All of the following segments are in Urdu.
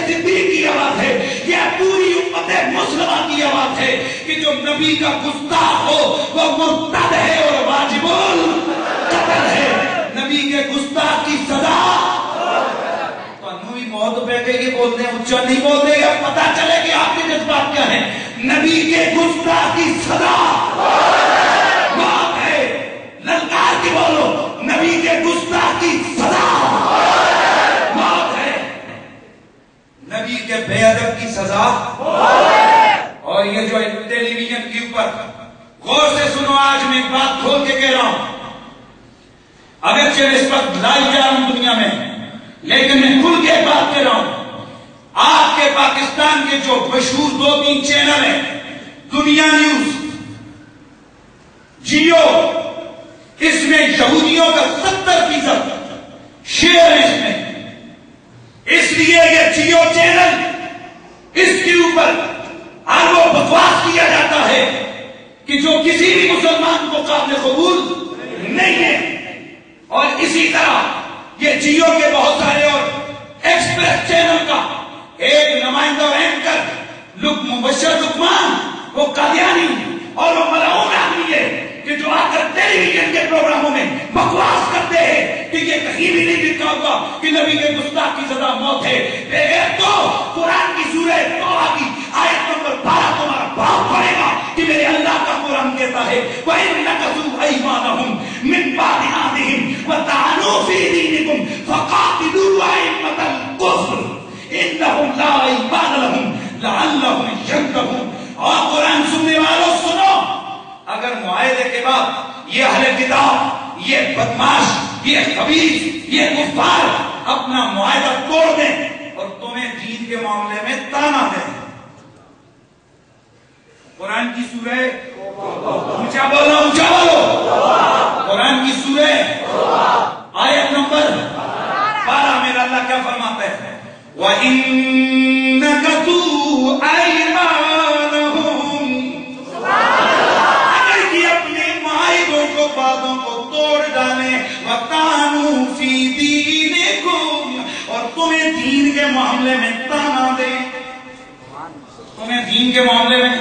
صدیق کی آواز ہے، یہ پوری امت مسلمہ کی آواز ہے کہ جو نبی کا گستاخ ہو وہ مرتد ہے اور واجب القتل ہے۔ نبی کے گستاخ کی سزا بھی موت پہ گئی بولتے ہیں، اچھا نہیں بولتے ہیں، پتا چلے کہ آپ کے جذبات کیا ہیں۔ نبی کے گستاخ کی سزا موت ہے، للکار کی بولو، نبی کے گستاخ کی سزا موت ہے، نبی کے بے ادب کی سزا۔ اور یہ جو ٹیلی ویژن کے اوپر غور سے سنو، آج میں ایک بات کھول کے کہہ رہا ہوں، اگرچہ اس وقت لائی جا رہا ہوں دنیا میں، لیکن میں کھل کے بات کہہ رہا ہوں، آپ کے پاکستان کے جو مشہور 2-3 چینل ہیں، دنیا نیوز، جیو، اس میں یہودیوں کا 70% شیئر ہے اس میں، اس لیے یہ جیو چینل، اس کے اوپر ہر وہ بکواس کیا جاتا ہے کہ جو کسی بھی مسلمان کو قابل قبول نہیں ہے۔ اور اسی طرح یہ جیو کے بہت سارے اور ایکسپریس چینل کا ایک نمائندہ اور اینکر مبشر لقمان، وہ قادیانی اور وہ ملعون آدمی ہے کہ جو آ کر ٹیلی ویژن کے پروگراموں میں بکواس کرتے ہیں کہ یہ کہیں بھی نہیں لکھا ہوا کہ نبی کے گستاخ کی سزا موت ہے۔ تو قرآن کی سورہ توبہ کی آیت نمبر 12 تمہارا باپ پڑھے گا کہ میرے اللہ کا قرآن کہتا ہے وَإِن نَكَثُوا أَيْمَانَهُمْ مِن بَعْدِ عَهْدِهِمْ وَطَعَنُوا فِي دِينِكُمْ فَقَاتِلُوا أَئِمَّةَ الْكُفْرِ إِنَّهُمْ لَا أَيْمَانَ لَهُمْ لَعَلَّهُمْ يَتَّقُونَ۔ اور قرآن سننے والوں سنو، اگر معاہدے کے بعد یہ اہل کتاب، یہ بدماش، یہ خبیث، یہ کفار اپنا معاہدہ توڑ دیں اور تمہیں دین کے معاملے میں تانا دیں، قرآن کی سورہ، اونچا بولو اونچا بولو، قرآن کی سورہ آیت نمبر 12 میں اللہ کیا فرماتا ہے؟ وَإِن نَكَثُوا أَيْمَانَهُمْ، اگر یہ اپنے معاہدوں کو، باتوں کو توڑ ڈالیں، وَطَعَنُوا فِي دِينِكُمْ، اور تمہیں دین کے معاملے میں تانا دیں، تمہیں دین کے معاملے میں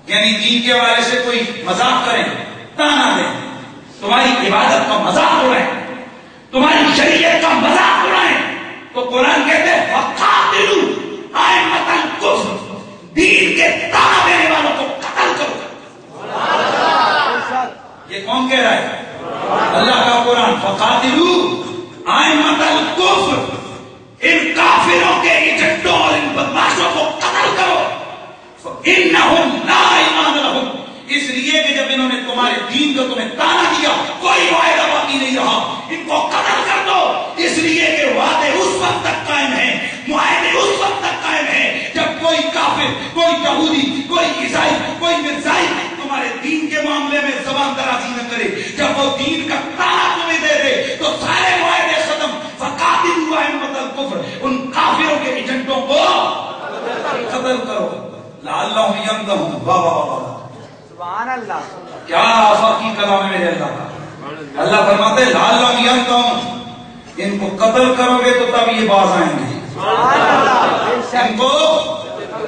یعنی دین کے حوالے سے کوئی مذاق کریں، تانا دیں، تمہاری عبادت کا مذاق اڑائیں، تمہاری شریعت کا مذاق اڑائیں، تو قرآن کہتے ہیں وَقَاتِلُوا أَئِمَّةَ الْكُفْرِ، دین کے تانا دینے والوں کو قتل کرو۔ یہ کون کہہ رہا ہے؟ اللہ کا قرآن۔ فَقَاتِلُوا أَئِمَّةَ الْكُفْرِ، ان کافروں کے ایجنٹوں اور ان بدماشوں کو قتل کرو، إِنَّهُمْ لَا أَيْمَانَ لَهُمْ، اس لیے کہ جب انہوں نے تمہارے دین کو تمہیں تانا دیا، کوئی معاہدہ باقی نہیں رہا، ان کو قتل کر دو، اس لیے کہ وعدے اس وقت تک قائم ہیں، معاہدے اس وقت تک قائم ہیں جب کوئی کافر، کوئی یہودی، کوئی عیسائی، کوئی مرزائی تمہارے دین کے معاملے میں زبان درازی نہ کرے، جب وہ دین کا تانا تمہیں دے دے تو سارے معاہدے ختم۔ فَقَاتِلُوا أَئِمَّةَ الْكُفْرِ، ان کافروں کے ایجنٹوں کو قتل کرو، لَعَلَّهُمْ يَنْتَهُونَ۔ واہ واہ واہ، سبحان اللہ، کیا آفاقی کلام ہے میرے اللہ کا۔ اللہ فرماتے ہیں لَعَلَّهُمْ يَنْتَهُونَ، ان کو قتل کرو گے تو تب یہ باز آئیں گے، ان کو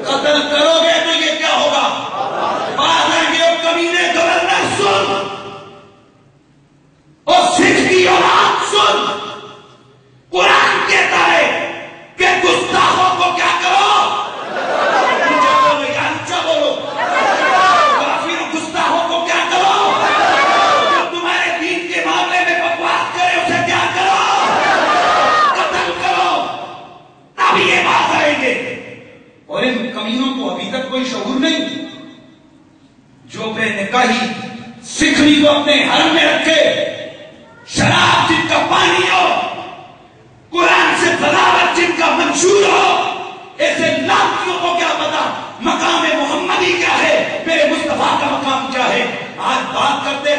قتل کرو گے تو یہ کیا ہوگا؟ باز آئیں گے۔ اور کمینے گورنر سن، اور سکھ کی اولاد سن، قرآن کہتا ہے کہ گستاخوں کو کیا کرو؟ اونچا بولو، کافر گستاخوں کو کیا کرو؟ جو تمہارے دین کے معاملے میں بکواس کرے اسے کیا کرو؟ قتل کرو، تب یہ باز آئیں گے۔ اور ان کمینوں کو ابھی تک کوئی شعور نہیں، جو بے نکاحی سکھنی کو اپنے حرم میں رکھے، شراب جن کا پانی ہو، قرآن سے بغاوت جن کا منشور ہو، ایسے لانتیوں کو کیا پتا مقام محمدی کیا ہے، میرے مصطفیٰ کا مقام کیا ہے۔ آج بات کرتے ہیں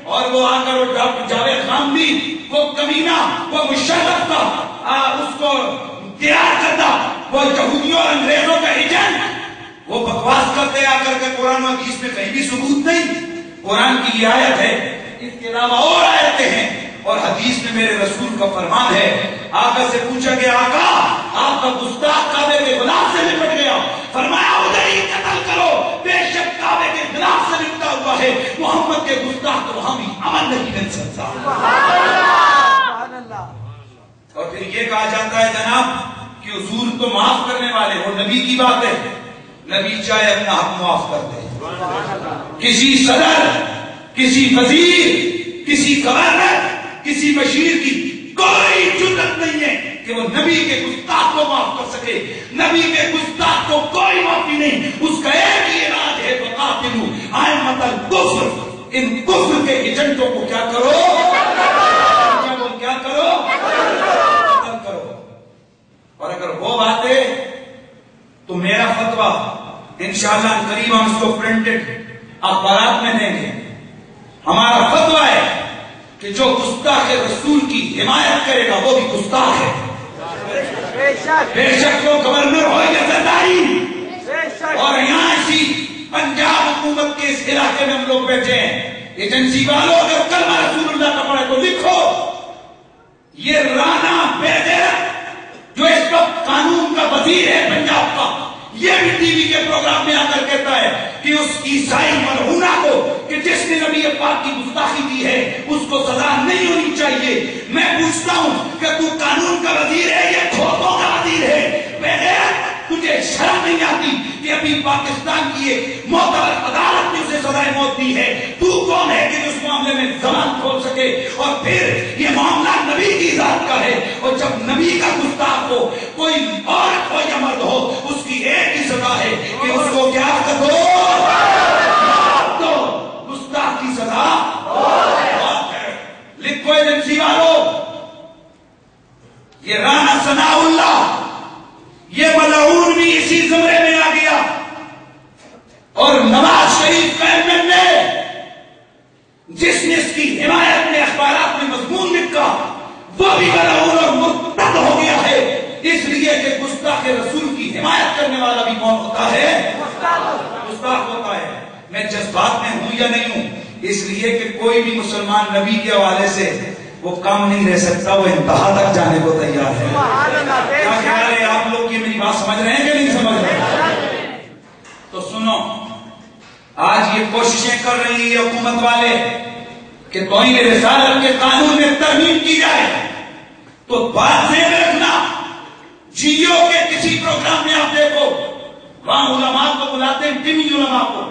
اور وہ آ کر ڈاکٹر جاوید خان بھی، وہ کمینہ، وہ مشرف تھا، اس کو تیار کرتا، وہ یہودیوں اور انگریزوں کا ایجنٹ، وہ بکواس کرتے آ کر کے قرآن و حدیث میں کہیں بھی ثبوت نہیں۔ قرآن کی یہ آیت ہے، اس کے علاوہ اور آیتیں ہیں، اور حدیث میں میرے رسول کا فرمان ہے۔ آقا سے پوچھا کہ آقا آپ کا گستاخ کعبے کے غلاف سے لپٹ گیا، فرمایا ادھر ہی قتل کرو، بے شک کعبے کے غلاف سے لپٹا ہوا ہے، محمد کے گستاخ کو وہاں بھی امن نہیں مل سکتا۔ اور پھر یہ کہا جاتا ہے جناب کہ حضور تو معاف کرنے والے، وہ نبی کی بات ہے، نبی چاہے اپنا حق معاف کر دے۔ کسی صدر، کسی وزیر، کسی گورنر، کسی بشیر کی کوئی جرأت نہیں ہے کہ وہ نبی کے گستاخ کو معاف کر سکے۔ نبی کے گستاخ کو کوئی معافی نہیں، اس کا ایک ہی علاج ہے فقاتلوا ائمۃ الکفر، ان کفر کے ایجنٹوں کو کیا کرو، کیا کرو، قتل کرو۔ اور اگر وہ بات ہے تو میرا فتویٰ انشاءاللہ قریب ہم اس کو پرنٹڈ اخبارات میں دیں گے۔ ہمارا فتویٰ ہے کہ جو گستاخ رسول کی حمایت کرے گا وہ بھی گستاخ ہے، بے شک وہ گورنر ہو یا زرداری۔ اور یہاں اسی پنجاب حکومت کے اس علاقے میں ہم لوگ بیٹھے ہیں، ایجنسی والوں اگر کلمہ رسول اللہ کا پڑھے تو لکھو، یہ رانا بیدر جو اس وقت قانون کا وزیر ہے پنجاب کا، یہ بھی ٹی وی کے پروگرام میں آ کر کہتا ہے کہ اس عیسائی ملعونہ کو کہ جس نے نبی پاک کی گستاخی کی ہے اس کو سزا نہیں ہونی چاہیے۔ میں پوچھتا ہوں کہ تو قانون کا وزیر ہے یا کھوتوں کا وزیر ہے؟ بغیر تجھے شرم نہیں آتی کہ ابھی پاکستان کی ایک معتبر عدالت نے اسے سزائے موت دی ہے؟ تو کون ہے کہ اس معاملے میں زبان کھول سکے؟ اور پھر یہ معاملہ نبی کی ذات کا ہے، اور جب نبی کا گستاخ ہو، کوئی عورت ہو یا مرد ہو، اس کی ایک ہی سزا ہے کہ اس کو کیا کر دو، گستاخ کی سزا ہے۔ لکھو ایجنسی والوں، یہ رانا ثناء اللہ، یہ ملعون بھی اسی زمرے میں آ گیا، اور نواز شریف کا ایم ایل اے جس نے اس کی حمایت میں اخبارات میں مضمون لکھا وہ بھی ملعون اور مرتد ہو گیا ہے، اس لیے کہ گستاخ رسول کی حمایت کرنے والا بھی کون ہوتا ہے؟ گستاخ ہوتا ہے۔ میں جذبات میں ہوں یا نہیں ہوں، اس لیے کہ کوئی بھی مسلمان نبی کے حوالے سے وہ کام نہیں رہ سکتا، وہ انتہا تک جانے کو تیار ہے۔ کیا خیال ہے آپ لوگ کی میری بات سمجھ رہے ہیں کہ نہیں سمجھ رہے؟ تو سنو، آج یہ کوششیں کر رہی ہے حکومت والے کہ توہین رسالت کے قانون میں ترمیم کی جائے، تو بات ذہن میں رکھنا، جیو کے کسی پروگرام میں آپ دیکھو وہاں علماء کو بلاتے ہیں، ڈمی علماء کو،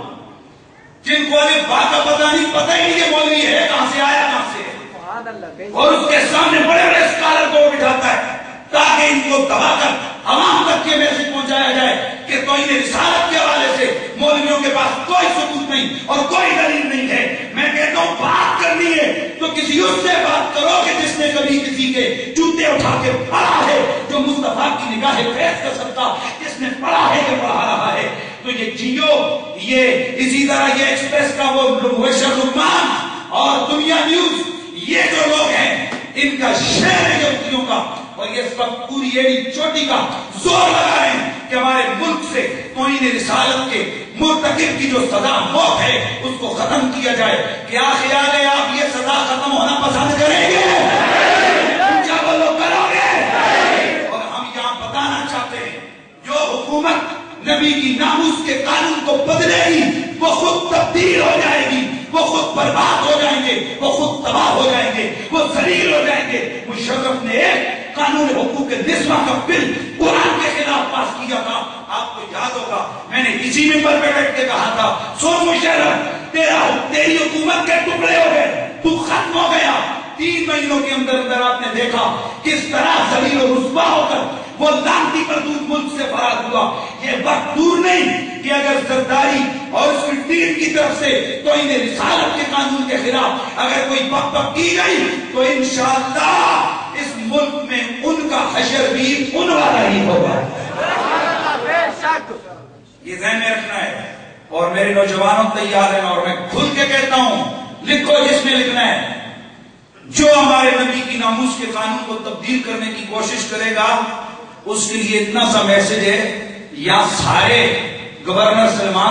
جن کو الف با کا پتہ نہیں، پتہ ہی نہیں کہ مولوی ہے کہاں سے آیا کہاں سے ہے، اور اس کے سامنے بڑے بڑے اسکالر کو بٹھاتا ہے تاکہ ان کو دبا کر عوام تک یہ میسج پہنچایا جائے کہ توہین رسالت کے حوالے سے مولویوں کے پاس کوئی ثبوت نہیں اور کوئی دلیل نہیں ہے۔ میں کہتا ہوں بات کرنی ہے تو کسی اس سے بات کرو کہ جس نے کبھی کسی کے جوتے اٹھا کے پڑھا ہے، جو مصطفیٰ کی نگاہ فیض کا صدقہ جس نے پڑھا ہے کہ پڑھا رہا ہے۔ تو یہ جیو، یہ اسی طرح یہ ایکسپریس کا وہ مبشر لقمان اور دنیا نیوز، یہ جو لوگ ہیں ان کا شہر ہے یہودیوں کا، اور یہ اس وقت پوری ایڑی چوٹی کا زور لگا رہے ہیں کہ ہمارے ملک سے توہین رسالت کے مرتکب کی جو سزا موت ہے اس کو ختم کیا جائے۔ کیا خیال ہے آپ یہ سزا ختم ہونا پسند کریں گے؟ کیا بولو کرو گے؟ اور ہم یہاں بتانا چاہتے ہیں جو حکومت نبی کی ناموس کے قانون کو بدلے گی وہ خود تبدیل ہو جائے گی، وہ خود برباد ہو جائیں گے، وہ خود تباہ ہو جائیں گے، وہ ذلیل ہو جائیں گے۔ مشرف نے ایک قانون حقوق نسواں کا بل قرآن کے خلاف پاس کیا تھا، آپ کو یاد ہوگا، میں نے اسی ممبر پہ بیٹھ کے کہا تھا، سن مشرف، تیری حکومت کے ٹکڑے ہو گئے، تو ختم ہو گیا۔ 3 مہینوں کے اندر اندر آپ نے دیکھا کس طرح ذلیل و رسوا ہو کر وہ لانتی پردود ملک سے فرار ہوا۔ یہ وقت دور نہیں کہ اگر زرداری اور اس کی ٹیم کی طرف سے توہین رسالت کے قانون کے خلاف اگر کوئی بک بک کی گئی تو انشاءاللہ اس ملک میں ان کا حشر بھی ان والا ہی ہوگا۔ یہ ذہن میں رکھنا ہے، اور میرے نوجوانوں تیار ہیں، اور میں کھل کے کہتا ہوں لکھو جس میں لکھنا ہے، جو ہمارے نبی کی ناموس کے قانون کو تبدیل کرنے کی کوشش کرے گا اس کے لیے اتنا سا میسج ہے، یا سارے گورنر سلمان